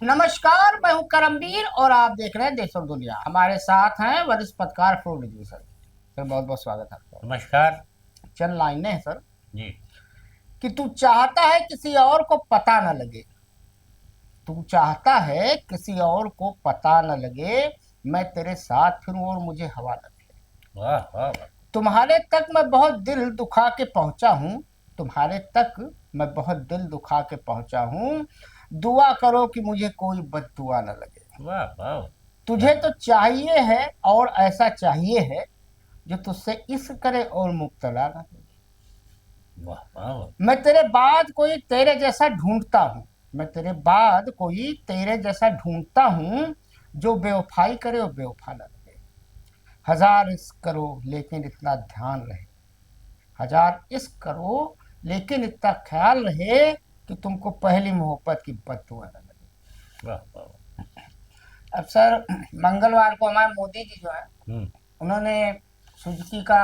नमस्कार, मैं हूं करमवीर और आप देख रहे हैं देश और दुनिया। हमारे साथ हैं वरिष्ठ पत्रकार फ्लोर जी सर। बहुत बहुत स्वागत है आपका। नमस्कार चंद लाइनें हैं सर जी। कि तू चाहता है किसी और को पता न लगे, तू चाहता है किसी और को पता न लगे, मैं तेरे साथ फिरूं और मुझे हवा लगे। वाह वाह वाह। तुम्हारे तक मैं बहुत दिल दुखा के पहुंचा हूं, तुम्हारे तक मैं बहुत दिल दुखा के पहुंचा हूं, दुआ करो कि मुझे कोई बद्दुआ न लगे। वाह वाह। तुझे तो चाहिए है और ऐसा चाहिए है जो तुझसे इश्क करे और मुब्तला ना हो। वाह वाह। मैं तेरे बाद कोई तेरे जैसा ढूंढता हूँ, मैं तेरे बाद कोई तेरे जैसा ढूंढता हूँ, जो बेवफाई करे और बेवफा ना लगे। हजार इश्क करो लेकिन इतना ध्यान रहे, हजार इश्क करो लेकिन इतना ख्याल रहे कि तुमको पहली मोहब्बत की बद्दुआ न लगे। वाह वाह। अब सर, मंगलवार को हमारे मोदी जी जो है, हम्म उन्होंने सुजुकी का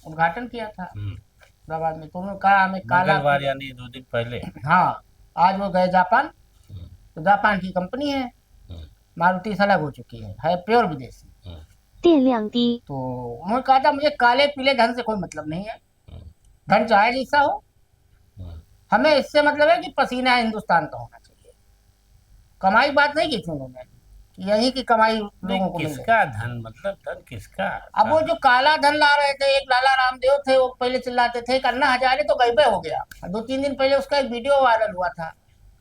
उद्घाटन किया था हम्म। हैदराबाद में। तो उन्होंने कहा हमें काला मंगलवार यानी 2 दिन पहले। हाँ, आज वो गए जापान। हम्म तो जापान की कंपनी है, हम्म मारुति से अलग हो चुकी है प्योर विदेशी। हम्म 电量低， तो उन्होंने कहा था मुझे काले पीले धन से कोई मतलब नहीं है, हम्म धन चाहे जैसा हो, हम्म। हमें इससे मतलब है कि पसीना हिंदुस्तान का होना चाहिए। कमाई बात नहीं की थी उन्होंने कि यही की कमाई नहीं, लोगों को मिल रही। किसका धन, मतलब धन किसका? अब वो जो काला धन ला रहे थे, एक लाला रामदेव थे, वो पहले चिल्लाते थे कि अन्ना हजारे तो गईबे हो गया। 2-3 दिन पहले उसका एक वीडियो वायरल हुआ था।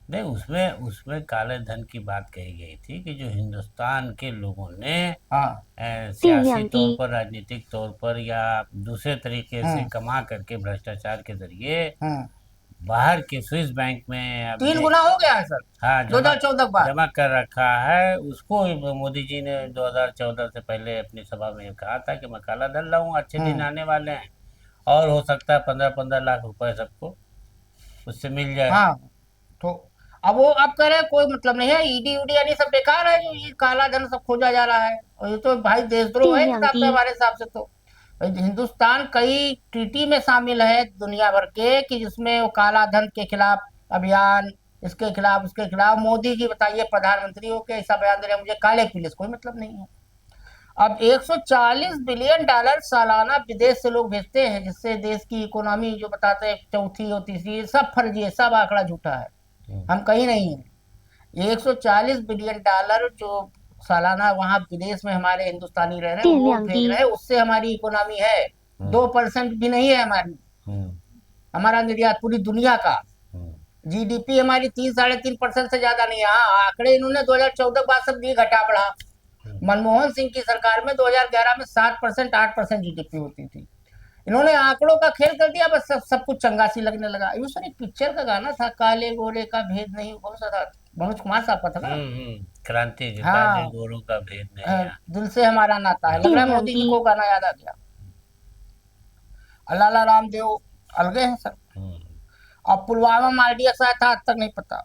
नहीं, उसमें उसमें काले धन की बात कही गई थी कि जो हिंदुस्तान के लोगों ने हाँ सियासी तौर पर, राजनीतिक तौर पर या दूसरे तरीके से हम्म कमा करके भ्रष्टाचार के जरिए हम्म बाहर के स्विस बैंक में 3 अपने, गुना हो गया है सर हाँ, 2014 के बाद। जमा कर रखा है। उसको मोदी जी ने 2014 से पहले अपनी सभा में कहा था कि मैं काला धन लाऊंगा, अच्छे दिन हम्म आने वाले हैं और हो सकता है 15-15 लाख रुपए सबको उससे मिल जाए। हाँ, तो अब वो अब कह रहे हैं कोई मतलब नहीं है, ईडी उडी यानी सब बेकार है, जो ये काला धन सब खोजा जा रहा है। और ये तो भाई देशद्रोह है एक हिसाब से, 电量低，हमारे हिसाब से। तो भाई हिंदुस्तान कई ट्रीटी में शामिल है दुनिया भर के, कि जिसमें वो काला धन के खिलाफ अभियान, इसके खिलाफ उसके खिलाफ। मोदी जी बताइए, प्रधानमंत्री हो के ऐसा बयान दे रहे हैं मुझे काले पीले से कोई मतलब नहीं है। अब 140 बिलियन डॉलर सालाना विदेश से लोग भेजते हैं, जिससे देश की इकोनॉमी जो बताते हैं चौथी और तीसरी, ये सब फर्जी है, सब आंकड़ा झूठा है, हम्म, हम कहीं नहीं है। 140 बिलियन डॉलर जो सालाना वहां विदेश में हमारे हिंदुस्तानी रह रहे हैं वो 电量 भेज रहे 低， हैं, उससे हमारी इकोनॉमी है। हम्म, 2% भी नहीं है हमारी, हम्म, हमारा निर्यात पूरी दुनिया का। हम्म, जीडीपी हमारी 3-3.5% से ज्यादा नहीं है। हाँ, आंकड़े इन्होंने 2014 के बाद सब दिए घटा बढ़ा। हम्म। मनमोहन सिंह की सरकार में 2011 में 7%, 8% जीडीपी होती थी। इन्होंने आंकड़ों का खेल कर दिया, बस सब कुछ चंगासी लगने लगा। ये सर एक पिक्चर का गाना था, काले गोरे का भेद नहीं, कौन सा था, मनोज कुमार साहब का था ना। क्रांति जी, काले हाँ, गोरों का भेद नहीं है। दिल से हमारा नाता है, लग रहा है 电量 मोदी जी 低， को गाना याद आ गया। अलाला रामदेव अलगे हैं सर। हम्म, अब पुलवामा में आरडीएक्स आया था, आज तक नहीं पता।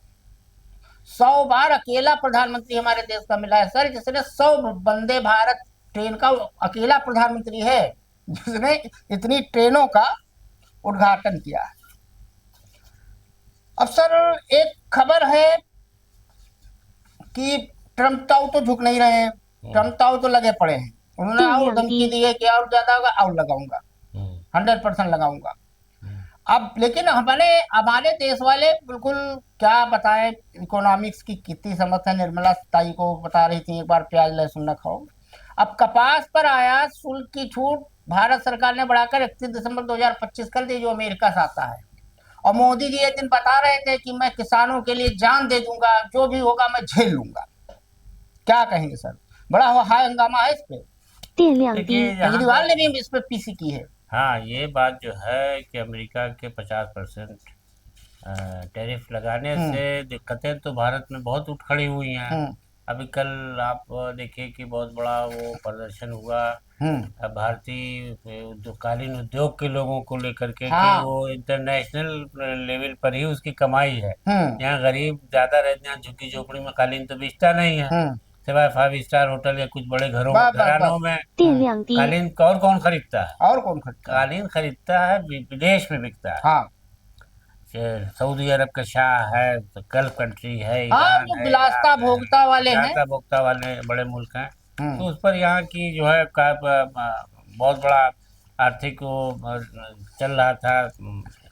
100 बार अकेला प्रधानमंत्री हमारे देश का मिला है सर, जिसने 100 वंदे भारत ट्रेन का अकेला प्रधानमंत्री है जिसने इतनी ट्रेनों का उद्घाटन किया है। अब सर, एक खबर है कि ट्रम्प ताऊ तो झुक नहीं रहे हैं, ट्रम्प ताऊ तो लगे पड़े हैं। उन्होंने और धमकी दी है कि और ज्यादा होगा और लगाऊंगा, हम्म, 100% लगाऊंगा। हम्म, अब लेकिन हमारे हमारे देश वाले बिल्कुल, क्या बताएं, इकोनॉमिक्स की कितनी समझ है। निर्मला ताई को बता रही थी एक बार प्याज लहसुन न खाओ। अब कपास पर आयात शुल्क की छूट भारत सरकार ने बढ़ाकर 31 दिसंबर 2025 कर दी, जो अमेरिका से आता है। और मोदी जी एक दिन बता रहे थे कि मैं किसानों के लिए जान दे दूंगा, जो भी होगा मैं झेल लूंगा। क्या कहेंगे सर, बड़ा हाई हंगामा है इस पे। 电量 देखिए 低， जहाँ केजरीवाल ने तक, भी इस पे पीसी की है। हाँ, ये बात जो है कि अमेरिका के 50% टैरिफ लगाने हम्म से दिक्कतें तो भारत में बहुत उठ खड़ी हुई हैं। हम्म अभी कल आप देखिए कि बहुत बड़ा वो प्रदर्शन हुआ हम्म भारतीय कालीन उद्योग के लोगों को लेकर के कि हाँ वो इंटरनेशनल लेवल पर ही उसकी कमाई है। हम्म यहाँ गरीब ज़्यादा रहते हैं, झुग्गी झोपड़ी में कालीन तो बेचता नहीं है, हम्म सिवाय 5 स्टार होटल या कुछ बड़े बस बस घरानों बस। में। 电量低， कालीन कौन कौन खरीदता है? और कौन खरीदता है? कालीन खरीदता है, विदेश में बिकता है। हाँ सऊदी अरब का शाह है, तो गल्फ कंट्री है, हाँ, ईरान जो है, विलासता इराक है, भोगता वाले हैं। विलासता भोगता वाले बड़े मुल्क हैं। तो हम्म। उस पर यहाँ की जो है बहुत बड़ा आर्थिक वो चल रहा था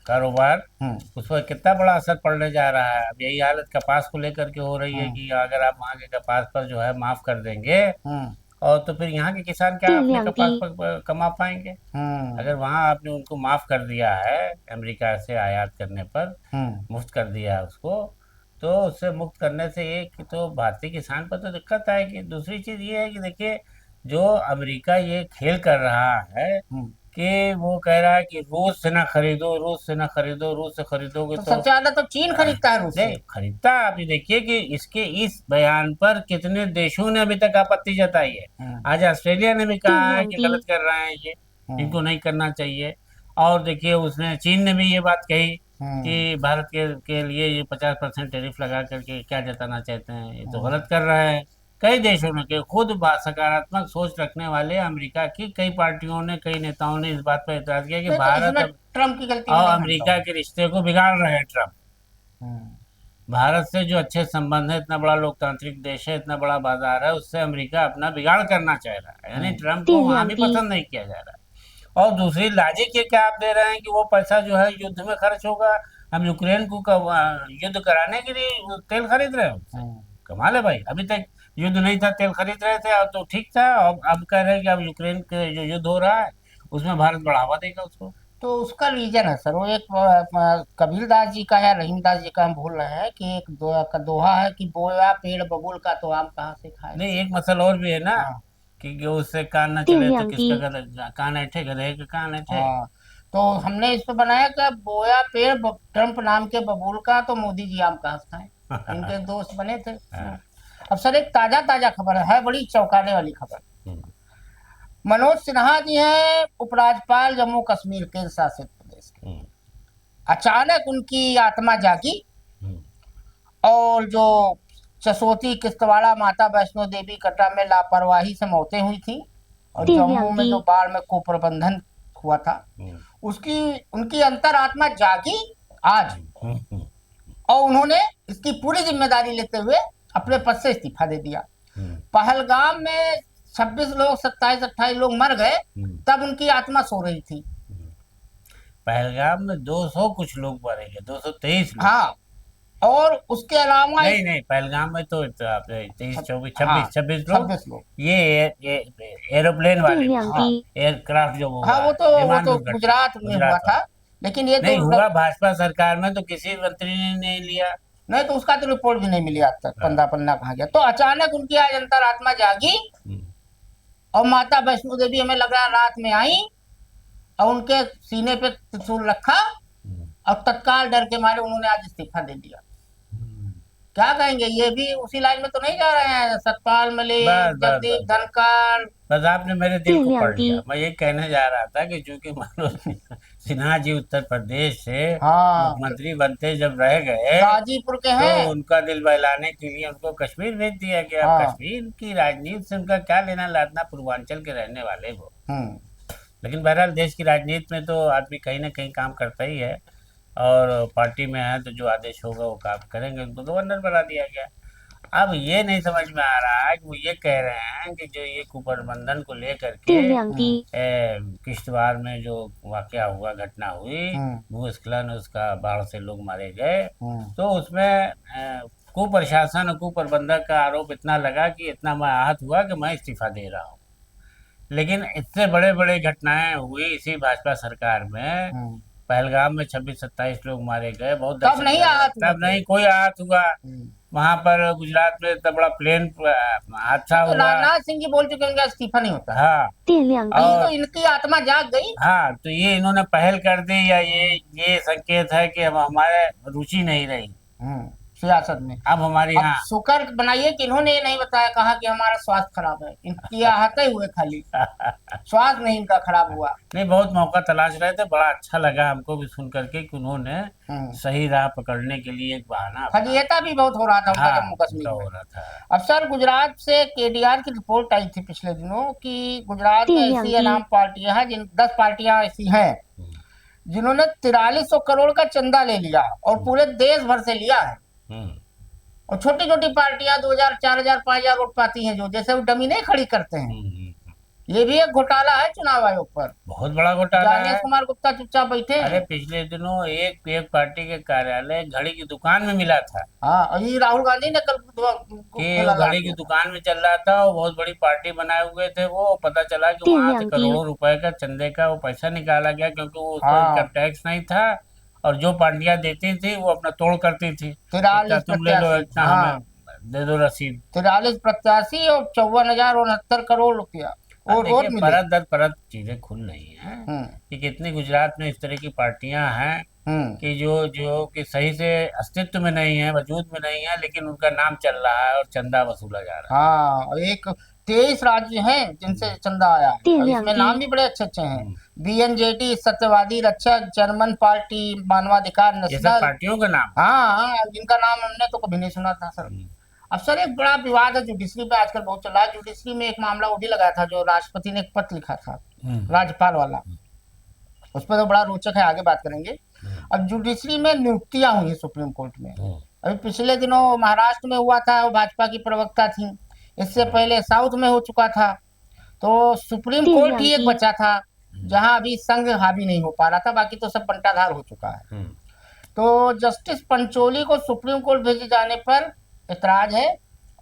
कारोबार। हम्म। उस पर कितना बड़ा असर पड़ने जा रहा है। अब यही हालत कपास को लेकर के हो रही है हम्म। कि अगर आप वहाँ के कपास पर जो है माफ कर देंगे, हम्म। और तो फिर यहाँ के किसान क्या 电 अपने 量 कपास 低， पर कमा पाएंगे। हम्म। अगर वहाँ आपने उनको माफ कर दिया है, अमेरिका से आयात करने पर हम्म। मुफ्त कर दिया है उसको, तो उससे मुक्त करने से एक तो भारतीय किसान पर तो दिक्कत आएगी। दूसरी चीज ये है कि देखिए, जो अमेरिका ये खेल कर रहा है हम्म। कि वो कह रहा है कि रूस से ना खरीदो, रूस से ना खरीदो, रूस से खरीदोगे तो तो सबसे ज्यादा तो चीन खरीदता है रूस से। नहीं खरीदता। आप ये देखिए कि इसके इस बयान पर कितने देशों ने अभी तक आपत्ति जताई है। हम्म। आज ऑस्ट्रेलिया ने भी कहा है कि 电量 गलत 低， कर रहे हैं ये, हम्म। इनको नहीं करना चाहिए। और देखिए उसने चीन ने भी ये बात कही हम्म। कि भारत के लिए ये 50% टैरिफ लगा करके क्या जताना चाहते हैं, ये तो हम्म। गलत कर रहे हैं। कई देशों ने कि खुद सकारात्मक सोच रखने वाले अमेरिका की कई पार्टियों ने, कई नेताओं ने इस बात पर एतराज किया कि नहीं, तो भारत इसमें अब ट्रम्प की गलती मैं और नहीं अमेरिका मानता के रिश्ते को बिगाड़ रहे हैं ट्रम्प। हूँ। भारत से जो अच्छे संबंध है, इतना बड़ा लोकतांत्रिक देश है, इतना बड़ा बाजार है, उससे अमेरिका अपना बिगाड़ करना चाह रहा है। यानी ट्रम्प को 电 वहां 量 भी 低， पसंद नहीं किया जा रहा है। और दूसरी लॉजिक ये क्या आप दे रहे हैं कि वो पैसा जो है युद्ध में खर्च होगा, हम यूक्रेन को युद्ध कराने के लिए वो तेल खरीद रहे हैं उससे। हम्म। कमाल है भाई, अभी तक युद्ध नहीं था, तेल खरीद रहे थे और तो ठीक था, और अब कह रहे हैं कि अब यूक्रेन के जो युद्ध हो रहा है उसमें भारत बढ़ावा देगा उसको। तो उसका रीजन है सर, वो एक कबीर दास जी का या रहीम दास जी का हम भूल रहे हैं कि एक दोहा है कि बोया पेड़ बबूल का तो आम कहाँ से खाए। नहीं, एक मसल और भी है ना हाँ। कि उससे कान न 电 चले तो 量 किसका 低， कान ऐठे, गधे का कान ऐठे। हाँ, तो हमने इस पे बनाया कि बोया पेड़ ट्रम्प नाम के बबूल का तो मोदी जी आम कहाँ से खाएं। इनके दोस्त बने थे। हाँ। अब सर एक ताजा ताजा खबर है, बड़ी चौंकाने वाली खबर। हम्म, मनोज सिन्हा जी हैं उपराज्यपाल जम्मू कश्मीर केंद्र शासित प्रदेश के। हम्म, अचानक उनकी आत्मा जागी हम्म, और जो चसोती किश्तवाड़ा माता वैष्णो देवी कटरा में लापरवाही से मौतें हुई थी और 电 जम्मू 量 में 低 जो， बाढ़ में कुप्रबंधन हुआ था, हम्म, उसकी उनकी अंतरात्मा जागी आज। हम्म, और उन्होंने इसकी पूरी जिम्मेदारी लेते हुए अपने पद से इस्तीफा दे दिया। हम्म, पहलगाम में 26 लोग 27-28 लोग मर गए, हम्म। तब उनकी आत्मा सो रही थी। पहलगाम में 200 कुछ लोग मरे गए, 223 लोग। हाँ, और उसके अलावा नहीं नहीं, पहलगाम में तो आपने 23, 24, हाँ, 26 लोग। 26 लोग। ये एरोप्लेन 电 वाले 量 हाँ। 低， एयरक्राफ्ट जो वो हाँ, हुआ वो है, तो विमान दुर्घटना गुजरात में हुआ गुजरात था, वाला। लेकिन ये तो नहीं हुआ भाजपा सरकार में, तो किसी मंत्री ने नहीं लिया। नहीं, तो उसका तो रिपोर्ट भी नहीं मिली आज तक, हाँ। पन्ना पन्ना कहा गया। तो अचानक उनकी आज अंतरात्मा जागी हम्म, और माता वैष्णो देवी हमें लग रहा है रात में आई और उनके सीने पे त्रिशूल रखा हम्म, और तत्काल डर के मारे उन्होंने आज इस्तीफा दे दिया। हम्म। क्या कहेंगे, ये भी उसी लाइन में तो नहीं जा रहे हैं? सतपाल मलिक, बस बस जगदीप बस धनखड़। बस आपने मेरे दिल 电 को 量 पढ़ 低 लिया। मैं ये कहने जा रहा था कि चूंकि मनोज सिन्हा जी उत्तर प्रदेश से हाँ, मुख्यमंत्री बनते जब रह गए, गाजीपुर के तो हैं। उनका दिल बहलाने के लिए उनको कश्मीर भेज दिया गया। अब हाँ। कश्मीर की राजनीति से उनका क्या लेना लादना, पूर्वांचल के रहने वाले वो। हम्म। लेकिन बहरहाल देश की राजनीति में तो आदमी कहीं ना कहीं काम करता ही है, और पार्टी में है तो जो आदेश होगा वो काम करेंगे। उनको गवर्नर बना दिया गया। अब ये नहीं समझ में आ रहा है कि वो ये कह रहे हैं कि जो ये कुप्रबंधन को लेकर के 电量低， किश्तवाड़ में जो वाकया हुआ, घटना हुई, भूस्खलन, उसका बाढ़ से लोग मारे गए, तो उसमें कुप्रशासन और कुप्रबंधन का आरोप इतना लगा कि इतना मैं आहत हुआ कि मैं इस्तीफा दे रहा हूँ। लेकिन इससे बड़े बड़े घटनाएं हुई इसी भाजपा सरकार में। पहलगाम में 26-27 लोग मारे गए, बहुत तब नहीं आहत हुआ, तब नहीं कोई आहत हुआ। वहां पर गुजरात में इतना बड़ा प्लेन हादसा तो हुआ। राजनाथ सिंह जी बोल चुके हैं कि इस्तीफा नहीं होता। हाँ, 电量 अभी 低， तो इनकी आत्मा जाग गई। हाँ, तो ये इन्होंने पहल कर दी, या ये संकेत है कि अब हमारे रुचि नहीं रही सियासत में। अब हमारी। अब हाँ, शुक्र बनाइए कि इन्होंने ये नहीं बताया, कहा कि हमारा स्वास्थ्य खराब है। इनकी आहते हुए खाली, स्वास्थ्य नहीं इनका खराब हुआ। नहीं, बहुत मौका तलाश रहे थे। बड़ा अच्छा लगा हमको भी सुन करके कि उन्होंने सही राह पकड़ने के लिए एक बहाना, फजीयता भी बहुत हो रहा था उनका हाँ, जम्मू कश्मीर हो में। रहा था। अब सर, गुजरात से केडीआर की रिपोर्ट आई थी पिछले दिनों कि गुजरात में ऐसी अनाम पार्टियां हैं, 10 पार्टियां ऐसी हैं जिन्होंने 4300 करोड़ का चंदा ले लिया और पूरे देश भर से लिया है। हम्म, और छोटी छोटी पार्टियां 2000 4000 5000 वोट पाती हैं, जो जैसे वो डमी नहीं खड़ी करते हैं। हम्म। ये भी एक घोटाला है चुनाव आयोग पर। बहुत बड़ा घोटाला ज्ञानेश है। कुमार गुप्ता चुपचाप बैठे अरे हैं। पिछले दिनों एक पार्टी के कार्यालय घड़ी की दुकान में मिला था हाँ, और ये राहुल गांधी ने कल कि वो घड़ी की दुकान में चल रहा था और बहुत बड़ी पार्टी बनाए हुए थे वो। पता चला कि वहां से 这两滴 करोड़ों रुपए का चंदे का वो पैसा निकाला गया, क्योंकि वो उसको हाँ। इनकम टैक्स नहीं था और जो पार्टियां देती थी वो अपना तोड़ करती थी। 43 इतना तुम ले लो, प्रत्याशी, इतना हाँ, हमें दे दो रसीद। 43 प्रत्याशी और 54,069 करोड़ रुपया अब और वोट देखिए, मिले। परत दर परत चीजें खुल रही हैं हम्म, कि कितनी गुजरात में इस तरह की पार्टियां हैं कि जो कि सही से अस्तित्व में नहीं है, वजूद में नहीं है, लेकिन उनका नाम चल रहा है और चंदा वसूला जा रहा हाँ, और एक 23 राज्य हैं जिनसे चंदा आया है, और इसमें 这两 नाम 滴 भी बड़े अच्छे अच्छे हैं। हम्म। बीएनजेडी, सत्यवादी रक्षक, जर्मन पार्टी, मानवाधिकार है। ये सब नेशनल। पार्टियों का नाम। हाँ हाँ, जिनका नाम हमने तो कभी नहीं सुना था सर। हम्म, अब सर एक बड़ा विवाद है जुडिशरी पे आजकल बहुत चल रहा है। जुडिशरी में एक मामला वो भी लगा था, जो राष्ट्रपति ने एक पत्र लिखा था, राज्यपाल वाला। उस पर तो बड़ा रोचक है, आगे बात करेंगे। अब जुडिशरी में नियुक्तियां हुई सुप्रीम कोर्ट में। अभी पिछले दिनों महाराष्ट्र में हुआ था, वो भाजपा की प्रवक्ता थी। इससे पहले साउथ में हो चुका था। तो सुप्रीम कोर्ट ही एक बचा था जहां अभी संघ हावी नहीं हो पा रहा था, बाकी तो सब बंटाधार हो चुका है। तो जस्टिस पंचोली को सुप्रीम कोर्ट भेजे जाने पर ऐतराज है,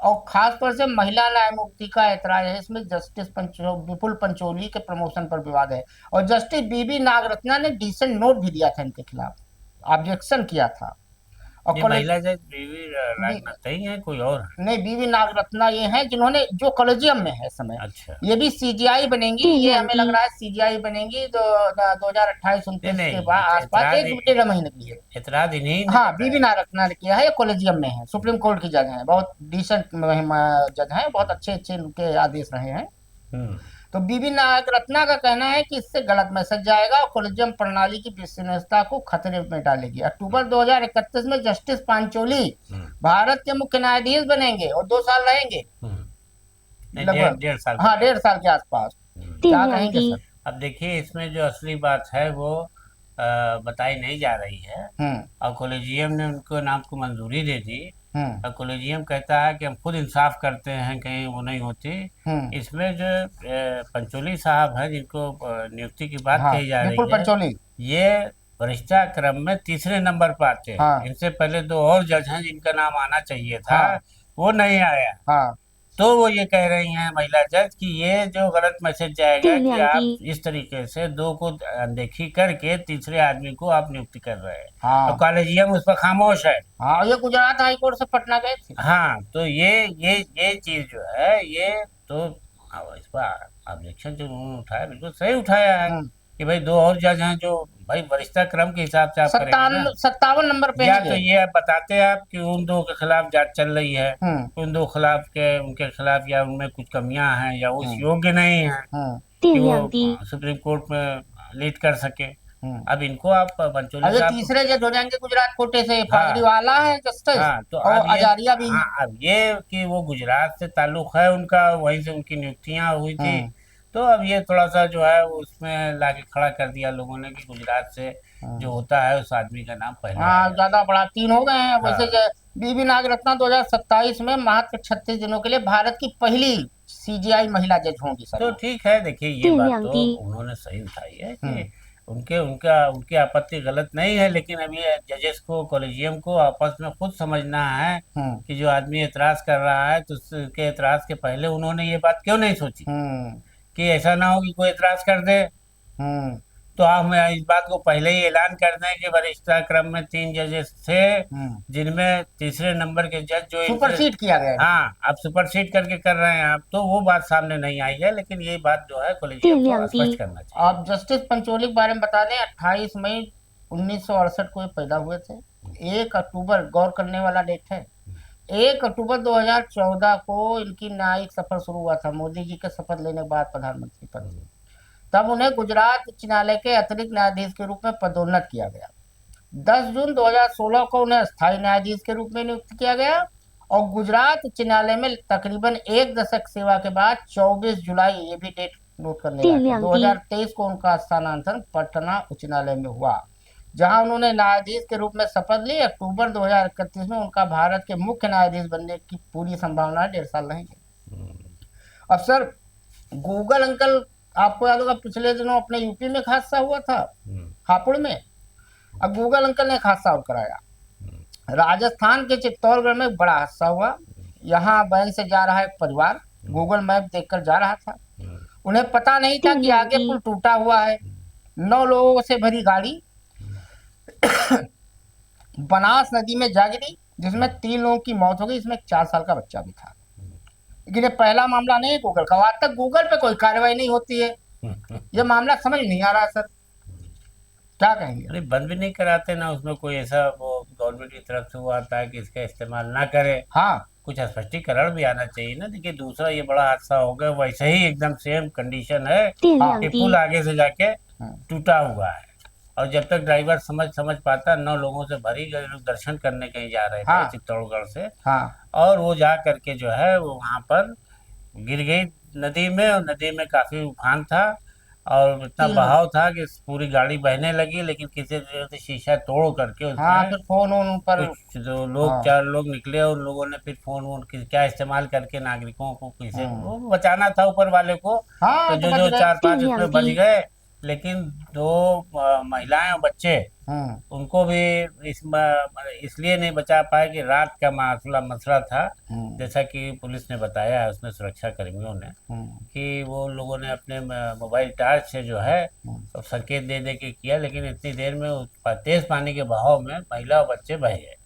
और खास तौर से महिला न्यायमूर्ति का ऐतराज है। इसमें जस्टिस विपुल पंचोली के प्रमोशन पर विवाद है, और जस्टिस बीबी नागरत्ना ने डिसेंट नोट भी दिया था इनके खिलाफ, ऑब्जेक्शन किया था। और ये महिला जज बीवी नागरत्ना ही है, कोई और है? नहीं, बीबी नागरत्ना ये हैं जिन्होंने, जो कॉलेजियम में है इस समय। अच्छा। ये भी सीजीआई बनेंगी, ये हमें लग रहा है सीजीआई बनेंगी तो 2028-29 नहीं, के बाद आसपास, ऐतराज 1-1.5 महीने की है। ऐतराज इन्हीं ने हाँ, किया बीबी है। नागरत्ना ने किया है, ये कॉलेजियम में है, सुप्रीम कोर्ट की जज हैं, बहुत डिसेंट जज हैं, बहुत अच्छे अच्छे उनके आदेश रहे हैं। हम्म, तो बीबी नागरत्ना का कहना है कि इससे गलत मैसेज जाएगा और कॉलेजियम प्रणाली की विश्वसनीयता को खतरे में डालेगी। अक्टूबर 2031 में जस्टिस पांचोली भारत के मुख्य न्यायाधीश बनेंगे और 2 साल रहेंगे नहीं, लगभग। 1.5 साल। हाँ, 1.5 साल के आसपास। क्या 这两 कहेंगे 滴 सर? अब देखिए, इसमें जो असली बात है वो बताई नहीं जा रही है। हम्म और कॉलेजियम ने उनको नाम को मंजूरी दे दी हम्म और कॉलेजियम कहता है कि हम खुद इंसाफ करते हैं, कहीं वो नहीं होती। हम्म इसमें जो पंचोली साहब हैं जिनको नियुक्ति की बात हाँ, कही जा विपुल रही है, पंचोली। ये वरिष्ठता क्रम में तीसरे नंबर पर आते हैं। हाँ। इनसे पहले 2 और जज हैं जिनका नाम आना चाहिए था, हाँ। वो नहीं आया। हाँ, तो वो ये कह रही हैं महिला जज कि ये जो गलत मैसेज जाएगा कि तीन आप की- इस तरीके से 2 को अनदेखी करके तीसरे आदमी को आप नियुक्ति कर रहे हैं। हाँ। और कॉलेजियम उस पर खामोश है। हाँ, ये गुजरात हाई कोर्ट से पटना गए थे। हाँ, तो ये चीज जो है, ये तो इस पर ऑब्जेक्शन जो उन्होंने उठाया बिल्कुल सही उठाया है कि भाई 2 और जज हैं जो भाई वरिष्ठता क्रम के हिसाब से आप करेंगे ना। 57 नंबर पे या हैं तो ये। ये आप बताते आप कि उन 2 के खिलाफ जांच चल रही है, उन 2 खिलाफ के उनके खिलाफ या उनमें कुछ कमियां हैं या उस योग्य नहीं है कि 这 वो 两滴 सुप्रीम कोर्ट में लीड कर सके। अब इनको आप पंचोली अब ये साहब तीसरे जज हो जाएंगे गुजरात कोटे से, पागड़ी वाला है जस्टिस। हाँ, तो और अब ये अजारिया भी है। हाँ, अब ये कि वो गुजरात से ताल्लुक है उनका, वहीं से उनकी नियुक्तियां हुई थी। तो अब ये थोड़ा सा जो है उसमें लाके खड़ा कर दिया लोगों ने कि गुजरात से जो होता है उस आदमी का नाम पहले हाँ, आया। ज्यादा बड़ा 3 हो गए हैं। वैसे हाँ। बीबी नागरत्ना 2027 में मात्र 36 दिनों के लिए भारत की पहली सीजीआई महिला जज होंगी तो सर। ठीक है, देखिए ये तीन बात यांकी। तो उन्होंने सही उठाई है कि उनकी आपत्ति गलत नहीं है, लेकिन अब ये जजेस को, कॉलेजियम को आपस में खुद समझना है कि जो आदमी एतराज कर रहा है तो उसके एतराज के पहले उन्होंने ये बात क्यों नहीं सोची कि ऐसा ना हो कि कोई एतराज कर दे। तो हम इस बात को पहले ही ऐलान कर दें कि वरिष्ठता क्रम में 3 जजेस थे जिनमें तीसरे नंबर के जज जो सुपरसीड किया गया है। हाँ, आप सुपरसीड करके कर रहे हैं आप, तो वो बात सामने नहीं आई है, लेकिन ये बात जो है कॉलेजियम को स्पष्ट करना चाहिए। आप जस्टिस पंचोली के बारे में बता दें, 28 मई 1968 को ये पैदा हुए थे। 1 अक्टूबर गौर करने वाला डेट है, 1 अक्टूबर 2014 को इनकी न्यायिक सफर शुरू हुआ था, मोदी जी के शपथ लेने के बाद प्रधानमंत्री पद से। तब उन्हें गुजरात उच्च न्यायालय के अतिरिक्त न्यायाधीश के रूप में पदोन्नत किया गया। 10 जून 2016 को उन्हें स्थायी न्यायाधीश के रूप में नियुक्त किया गया, और गुजरात उच्च न्यायालय में तकरीबन 1 दशक सेवा के बाद 24 जुलाई, ये भी डेट नोट करने तीन लायक है। लियांग 2023 को उनका स्थानांतरण पटना उच्च न्यायालय में हुआ, जहां उन्होंने न्यायाधीश के रूप में शपथ ली। अक्टूबर 2031 में उनका भारत के मुख्य न्यायाधीश बनने की पूरी संभावना है, 1.5 साल रहेंगे। अब सर, गूगल अंकल, आपको याद होगा पिछले दिनों अपने यूपी में एक हादसा हुआ था हापुड़ में। अब गूगल अंकल ने एक हादसा और कराया। राजस्थान के चित्तौड़गढ़ में एक बड़ा हादसा हुआ। यहाँ वैन से जा रहा एक परिवार गूगल मैप देखकर जा रहा था। उन्हें पता नहीं था कि आगे पुल टूटा हुआ है। 9 लोगों से भरी गाड़ी बनास नदी में जा गिरी, जिसमें 3 लोगों की मौत हो गई, इसमें 4 साल का बच्चा भी था। लेकिन ये पहला मामला नहीं है गूगल का। आज तक गूगल पे कोई कार्रवाई नहीं होती है। ये मामला समझ नहीं आ रहा सर, क्या कहेंगे? अरे बंद भी नहीं कराते ना, उसमें कोई ऐसा वो गवर्नमेंट की तरफ से वो आता है कि इसका इस्तेमाल ना करे। हाँ, कुछ स्पष्टीकरण भी आना चाहिए ना। देखिए दूसरा ये बड़ा हादसा हो गया, वैसे ही एकदम सेम कंडीशन है कि पुल आगे से जाके टूटा हुआ है, और जब तक ड्राइवर समझ पाता, 9 लोगों से भरी गई, लोग दर्शन करने कहीं जा रहे थे चित्तौड़गढ़ से, और वो जा करके जो है वो वहाँ पर गिर गई नदी में, और नदी में काफी उफान था और इतना बहाव था कि पूरी गाड़ी बहने लगी। लेकिन किसी तरह से शीशा तोड़ करके उसमें फिर फोन पर कुछ जो लोग 4 लोग निकले, उन लोगों ने फिर फोन क्या इस्तेमाल करके नागरिकों को किसे वो बचाना था ऊपर वाले को। तो जो 4-5 उसमें बच गए, लेकिन 2 महिलाएं और बच्चे, उनको भी इसलिए नहीं बचा पाए कि रात का मसला था। जैसा कि पुलिस ने बताया है, उसमें सुरक्षा कर्मियों ने, कि वो लोगों ने अपने मोबाइल टॉर्च से जो है संकेत दे के किया, लेकिन इतनी देर में तेज पानी के बहाव में महिला और बच्चे बह गए।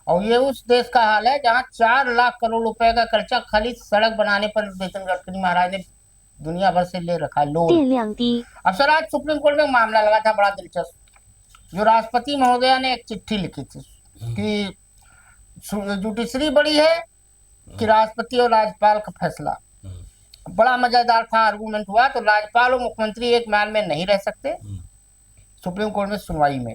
और ये उस देश का हाल है जहाँ 4 लाख करोड़ रुपए का खर्चा खाली सड़क बनाने पर नितिन गडकरी महाराज ने दुनिया भर से ले रखा लोन। अब सर, आज सुप्रीम कोर्ट में मामला लगा था बड़ा दिलचस्प, जो राष्ट्रपति महोदया ने एक चिट्ठी लिखी थी कि जुडिशरी बड़ी है कि राष्ट्रपति और राज्यपाल का फैसला। बड़ा मजेदार था, आर्गूमेंट हुआ। तो राज्यपाल और मुख्यमंत्री एक म्यान में नहीं रह सकते। सुप्रीम कोर्ट में सुनवाई में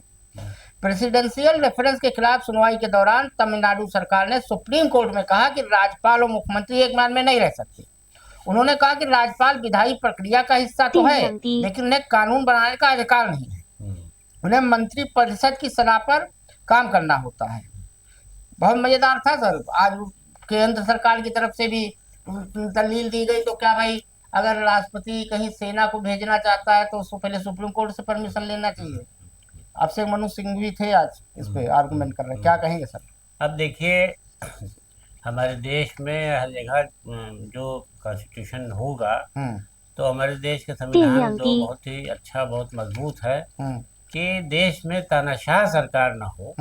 प्रेसिडेंशियल रेफरेंस के खिलाफ सुनवाई के दौरान तमिलनाडु सरकार ने सुप्रीम कोर्ट में कहा कि राज्यपाल और मुख्यमंत्री एक म्यान में नहीं रह सकते। उन्होंने कहा कि राज्यपाल विधायी प्रक्रिया का हिस्सा तो है, लेकिन उन्हें कानून बनाने का अधिकार नहीं है। उन्हें मंत्री परिषद की सलाह पर काम करना होता है। बहुत मजेदार था सर। आज केंद्र सरकार की तरफ से भी दलील दी गई, तो क्या भाई, अगर राष्ट्रपति कहीं सेना को भेजना चाहता है तो उसको पहले सुप्रीम कोर्ट से परमिशन लेना चाहिए। आपसे मनु सिंह भी थे आज इस पे आर्गुमेंट कर रहे हैं, क्या कहेंगे सर? अब देखिए, हमारे देश में हर जगह जो कॉन्स्टिट्यूशन होगा, तो हमारे देश का संविधान तो बहुत ही अच्छा, बहुत मजबूत है कि देश में तानाशाह सरकार ना हो।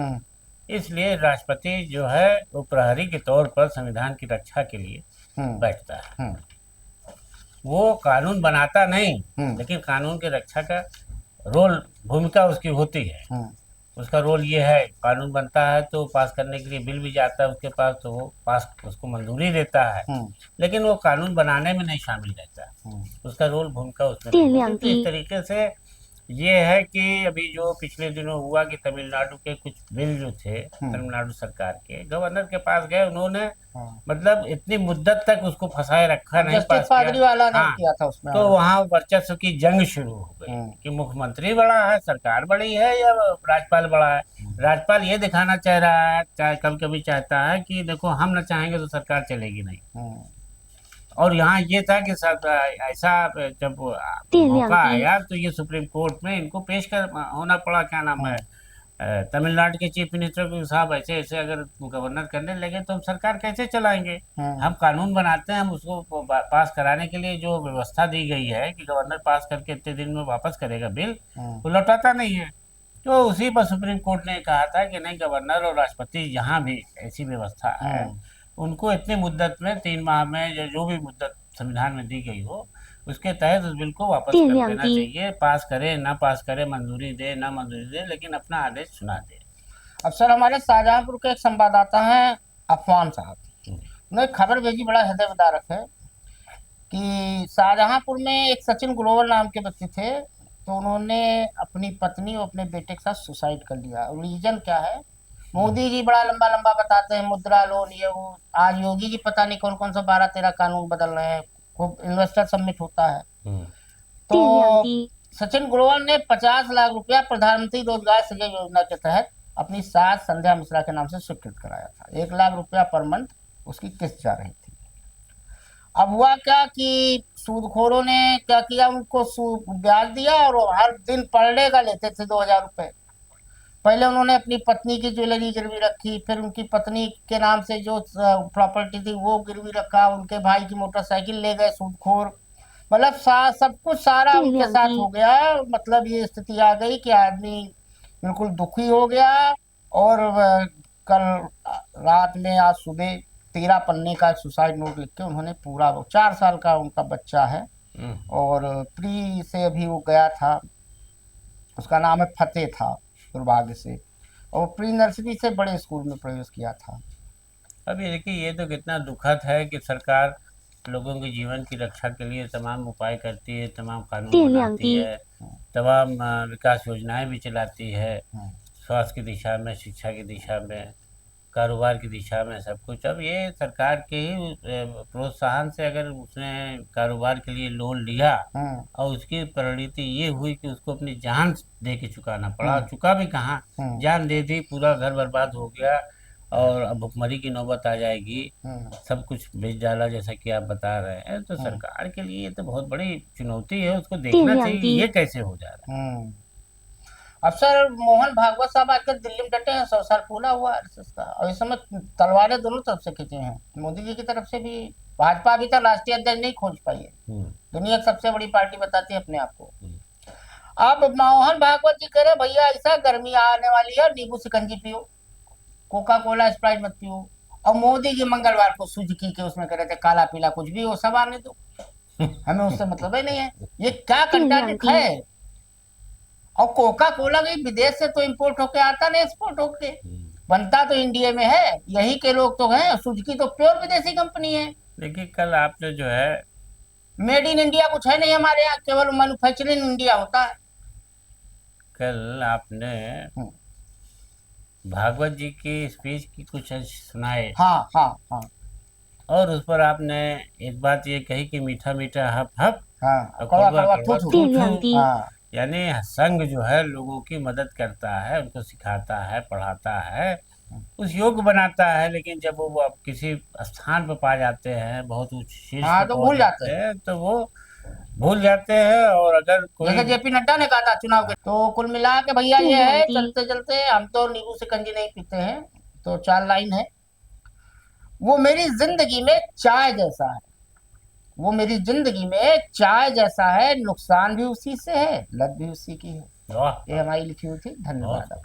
इसलिए राष्ट्रपति जो है वो प्रहरी के तौर पर संविधान की रक्षा के लिए बैठता है। वो कानून बनाता नहीं, लेकिन कानून की रक्षा का भूमिका उसकी होती है। उसका रोल ये है, कानून बनता है तो पास करने के लिए बिल भी जाता है उसके पास, तो वो पास उसको मंजूरी देता है, लेकिन वो कानून बनाने में नहीं शामिल रहता। उसका रोल, भूमिका उसमें तो इस तरीके से ये है कि अभी जो पिछले दिनों हुआ कि तमिलनाडु के कुछ बिल जो थे, तमिलनाडु सरकार के गवर्नर के पास गए, उन्होंने मतलब इतनी मुद्दत तक उसको फंसाए रखा, नहीं पास किया था उसमें। तो वहाँ वर्चस्व की जंग शुरू हो गई कि मुख्यमंत्री बड़ा है, सरकार बड़ी है, या राज्यपाल बड़ा है। राज्यपाल ये दिखाना चाह रहा है, कभी कभी चाहता है कि देखो हम न चाहेंगे तो सरकार चलेगी नहीं। और यहाँ ये था कि ऐसा जब मौका आया तो ये सुप्रीम कोर्ट में इनको पेश होना पड़ा। क्या नाम है, तमिलनाडु के चीफ मिनिस्टर को, साहब ऐसे ऐसे अगर गवर्नर करने लगे तो हम सरकार कैसे चलाएंगे? हम कानून बनाते हैं, हम उसको पास कराने के लिए जो व्यवस्था दी गई है कि गवर्नर पास करके इतने दिन में वापस करेगा बिल, वो लौटाता नहीं है। तो उसी पर सुप्रीम कोर्ट ने कहा था कि नहीं, गवर्नर और राष्ट्रपति जहाँ भी ऐसी व्यवस्था है, उनको इतनी मुद्दत में 3 माह में जो भी मुद्दत संविधान में दी गई हो, उसके तहत उस बिल को वापस कर देना चाहिए। पास करे ना पास करे, मंजूरी दे ना मंजूरी दे, लेकिन अपना आदेश सुना दे। अब सर, हमारे शाहजहांपुर के एक संवाददाता हैं अफवान साहब, उन्होंने खबर भेजी, बड़ा हृदय विदारक है, कि शाहजहांपुर में एक सचिन ग्रोवर नाम के व्यक्ति थे, तो उन्होंने अपनी पत्नी और अपने बेटे के साथ सुसाइड कर लिया। रीजन क्या है, मोदी जी बड़ा लंबा लंबा बताते हैं, मुद्रा लोन ये वो। आज योगी जी पता नहीं कौन कौन सा 12-13 कानून बदल रहे हैं, खूब इन्वेस्टर समिट होता है। 电量 तो 低， सचिन ग्रोवर ने 50 लाख रुपया प्रधानमंत्री रोजगार सृजन योजना के तहत अपनी सास संध्या मिश्रा के नाम से स्वीकृत कराया था। 1 लाख रुपया पर मंथ उसकी किस्त जा रही थी। अब हुआ क्या कि सूदखोरों ने क्या किया, उनको ब्याज दिया और हर दिन पर डे का लेते थे 2000 रुपए। पहले उन्होंने अपनी पत्नी की ज्वेलरी गिरवी रखी, फिर उनकी पत्नी के नाम से जो प्रॉपर्टी थी वो गिरवी रखा, उनके भाई की मोटरसाइकिल ले गए सूदखोर। मतलब सब कुछ सारा उनके साथ हो गया। मतलब ये स्थिति आ गई कि आदमी बिल्कुल दुखी हो गया। और कल रात में आज सुबह 13 पन्ने का एक सुसाइड नोट लिख के उन्होंने पूरा, 4 साल का उनका बच्चा है और प्री से अभी वो गया था, उसका नाम है फतेह था दुर्भाग्य से, और प्री नर्सरी से बड़े स्कूल में प्रवेश किया था। अब ये देखिए, ये तो कितना दुखद है कि सरकार लोगों के जीवन की रक्षा के लिए तमाम उपाय करती है, तमाम कानून बनाती है, तमाम विकास योजनाएं भी चलाती है, स्वास्थ्य की दिशा में, शिक्षा की दिशा में, कारोबार की दिशा में, सब कुछ। अब ये सरकार के ही प्रोत्साहन से अगर उसने कारोबार के लिए लोन लिया और उसकी परिणति ये हुई कि उसको अपनी जान दे के चुकाना पड़ा, चुका भी कहाँ, जान दे दी, पूरा घर बर्बाद हो गया और अब भुखमरी की नौबत आ जाएगी, सब कुछ बेच डाला जैसा कि आप बता रहे हैं। तो सरकार के लिए ये तो बहुत बड़ी चुनौती है, उसको देखना चाहिए ये कैसे हो जा रहा है। अफसर मोहन भागवत साहब आजकल दिल्ली में डटे हैं, 100 साल पूरा हुआ आरएसएस का, और इस समय तलवारें दोनों तरफ से खींचे हैं। मोदी जी की तरफ से भी। भाजपा अभी तक राष्ट्रीय अध्यक्ष नहीं खोज पाई है, दुनिया की सबसे बड़ी पार्टी बताती है अपने आप को। अब मोहन भागवत जी कह रहे भैया ऐसा गर्मी आने वाली है, नींबू शिकंजी पियो, कोका कोला स्प्राइट मत पियो। और मोदी जी मंगलवार को सुजुकी के उसमें कह रहे थे काला पीला कुछ भी हो सब आने दो, हमें उससे मतलब ही नहीं है। ये क्या कंट्राडिक्ट है। और कोका कोला भी विदेश से तो इंपोर्ट होके आता नहीं, एक्सपोर्ट होके बनता तो इंडिया में है, यही के लोग तो हैं। सुजुकी तो प्योर विदेशी कंपनी है। देखिए, कल आपने जो है मेड इन इंडिया कुछ है नहीं हमारे यहाँ, केवल मैन्युफैक्चरिंग इंडिया होता है। कल आपने भागवत जी की स्पीच की कुछ सुनाए। हाँ हाँ हाँ। और उस पर आपने एक बात ये कही कि मीठा मीठा हप हप, हाँ, कड़वा कड़वा थू थू। हाँ। यानी संघ जो है लोगों की मदद करता है, उनको सिखाता है, पढ़ाता है, उस योग्य बनाता है। लेकिन जब वो अब किसी स्थान पर पा जाते हैं, बहुत उच्च शीर्ष पर तो भूल जाते हैं, तो वो भूल जाते हैं। और अगर कोई, जैसे जेपी नड्डा ने कहा था चुनाव के, तो कुल मिला के भैया ये है, चलते चलते हम तो नींबू शिकंजी नहीं पीते हैं, तो 4 लाइन है। वो मेरी जिंदगी में चाय जैसा है, वो मेरी जिंदगी में चाय जैसा है, नुकसान भी उसी से है, लत भी उसी की है। ये हमारी लिखी हुई थी। धन्यवाद।